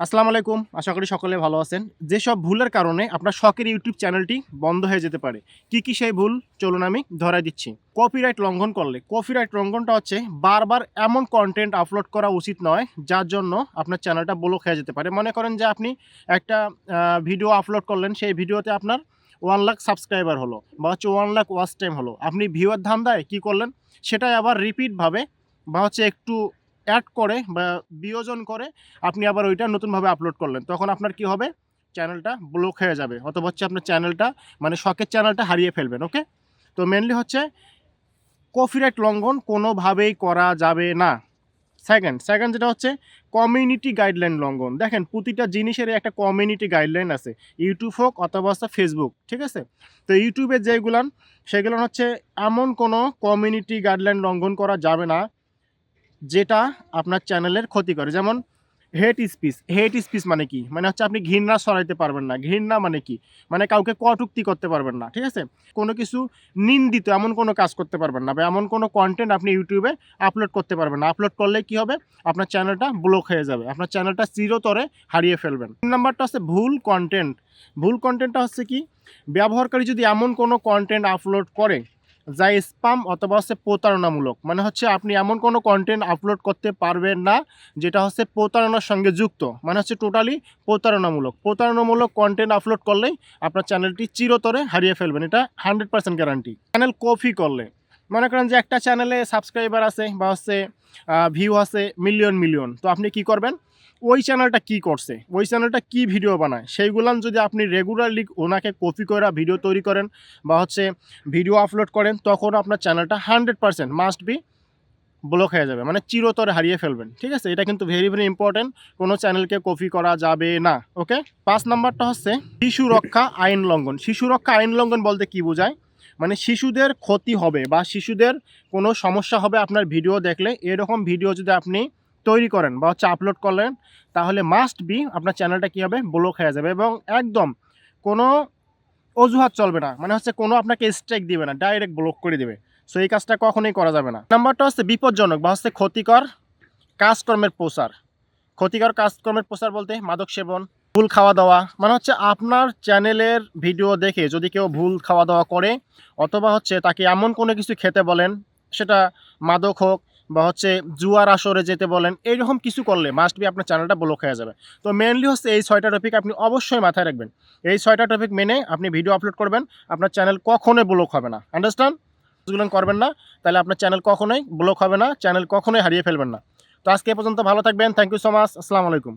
আসসালামু আলাইকুম। আশা করি সকলে ভালো আছেন। যেসব ভুলের কারণে আপনার শখের ইউটিউব চ্যানেলটি বন্ধ হয়ে যেতে পারে। কি সেই ভুল? চলুন আমি ধরায় দিচ্ছি। কপিরাইট লঙ্ঘন করলে, কপিরাইট লঙ্ঘনটা হচ্ছে বারবার এমন কনটেন্ট আপলোড করা উচিত নয়, যার জন্য আপনার চ্যানেলটা ব্লক হয়ে যেতে পারে। মনে করেন যে আপনি একটা ভিডিও আপলোড করলেন, সেই ভিডিওতে আপনার 1 লাখ সাবস্ক্রাইবার হলো বা হচ্ছে 1 লাখ ওয়াচ টাইম হলো। আপনি ভিউয়ার ধান্দায় কি করলেন? সেটাই আবার রিপিটভাবে বা হচ্ছে একটু অ্যাড করে বা বিয়োজন করে আপনি আবার ওইটা নতুনভাবে আপলোড করলেন। তখন আপনার কি হবে? চ্যানেলটা ব্লক হয়ে যাবে অথবা হচ্ছে আপনার চ্যানেলটা মানে শখের চ্যানেলটা হারিয়ে ফেলবেন। ওকে? তো মেইনলি হচ্ছে কপিরাইট লঙ্ঘন কোনোভাবেই করা যাবে না। সেকেন্ড যেটা হচ্ছে কমিউনিটি গাইডলাইন লঙ্ঘন। দেখেন প্রতিটা জিনিসেরই একটা কমিউনিটি গাইডলাইন আছে। YouTube হোক অথবা হচ্ছে Facebook, ঠিক আছে? তো YouTube এ যেগুলান সেগুলান হচ্ছে এমন কোনো কমিউনিটি গাইডলাইন লঙ্ঘন করা যাবে না যেটা আপনার চ্যানেলের ক্ষতি করে। যেমন হেট স্পিচ মানে কি? মানে হচ্ছে আপনি ঘৃণা ছড়াইতে পারবেন না। ঘৃণা মানে কি? মানে কাউকে কটূক্তি করতে পারবেন না। ঠিক আছে? কোনো কিছু নিন্দিত এমন কোনো কাজ করতে পারবেন না বা এমন কোনো কনটেন্ট আপনি YouTube এ আপলোড করতে পারবেন না। আপলোড করলে কি হবে? আপনার চ্যানেলটা ব্লক হয়ে যাবে। আপনার চ্যানেলটা চিরতরে হারিয়ে ফেলবেন। ৩ নাম্বারটা হচ্ছে ভুল কনটেন্ট। ভুল কনটেন্টটা হচ্ছে কি? ব্যবহারকারী যদি এমন কোনো কনটেন্ট আপলোড করে যা স্পাম অথবা হচ্ছে প্রতারণামূলক। মানে হচ্ছে আপনি এমন কোনো কনটেন্ট আপলোড করতে পারবেন না যেটা হচ্ছে প্রতারণার সঙ্গে যুক্ত। মানে হচ্ছে টোটালি প্রতারণামূলক। প্রতারণামূলক কনটেন্ট আপলোড করলেই আপনার চ্যানেলটি চিরতরে হারিয়ে ফেলবেন। এটা 100% গ্যারান্টি। চ্যানেল কপি করলে, মনে করেন যে একটা চ্যানেলে সাবস্ক্রাইবার আছে বা হচ্ছে ভিউ আছে মিলিয়ন। তো আপনি কি করবেন? ওই চ্যানেলটা কি করছে, ওই চ্যানেলটা কি ভিডিও বানায় সেইগুলান যদি আপনি রেগুলারলি ওনাকে কপি কইরা ভিডিও তৈরি করেন বা হচ্ছে ভিডিও আপলোড করেন, তখন আপনার চ্যানেলটা 100% মাস্ট বি ব্লক হয়ে যাবে। মানে চিরতরে হারিয়ে ফেলবেন। ঠিক আছে? এটা কিন্তু ভেরি ইম্পোর্টেন্ট। কোনো চ্যানেলকে কপি করা যাবে না। ওকে? ৫ নাম্বারটা হচ্ছে শিশু রক্ষা আইন লঙ্ঘন। শিশু রক্ষা আইন লঙ্ঘন বলতে কি বোঝায়? মানে শিশুদের ক্ষতি হবে বা শিশুদের কোনো সমস্যা হবে আপনার ভিডিও দেখলে, এরকম ভিডিও যদি আপনি তৈরি করেন বা হচ্ছে আপলোড করলেন, তাহলে মাস্ট বি আপনার চ্যানেলটা কি হবে? ব্লক হয়ে যাবে এবং একদম কোনো অজুহাত চলবে না। মানে হচ্ছে কোনো আপনাকে স্ট্রাইক দিবে না। ডাইরেক্ট ব্লক করে দিবে। সো এই কাজটা কখনোই করা যাবে না। নাম্বারটা হচ্ছে বিপজ্জনক বা হচ্ছে ক্ষতিকর কাজকর্মের প্রচার। ক্ষতিকর কাজকর্মের প্রচার বলতে মাদক সেবন, ভুল খাওয়া-দাওয়া। মানে হচ্ছে আপনার চ্যানেলের ভিডিও দেখে যদি কেউ ভুল খাওয়া-দাওয়া করে অথবা হচ্ছে তাকে এমন কোনো কিছু খেতে বলেন, সেটা মাদক হোক বা হচ্ছে জুয়ার আসরে যেতে বলেন, এইরকম কিছু করলে মাস্ট বি আপনার চ্যানেলটা ব্লক হয়ে যাবে। তো মেইনলি হচ্ছে এই ৬ টা টপিক আপনি অবশ্যই মাথায় রাখবেন। এই ৬ টা টপিক মেনে আপনি ভিডিও আপলোড করবেন, আপনার চ্যানেল কখনোই ব্লক হবে না। আন্ডারস্ট্যান্ড? যেগুলো করবেন না, তাহলে আপনার চ্যানেল কখনোই ব্লক হবে না, চ্যানেল কখনোই হারিয়ে ফেলবেন না। তো আজকে এ পর্যন্ত ভালো থাকবেন। Thank you so much. আসসালামু আলাইকুম।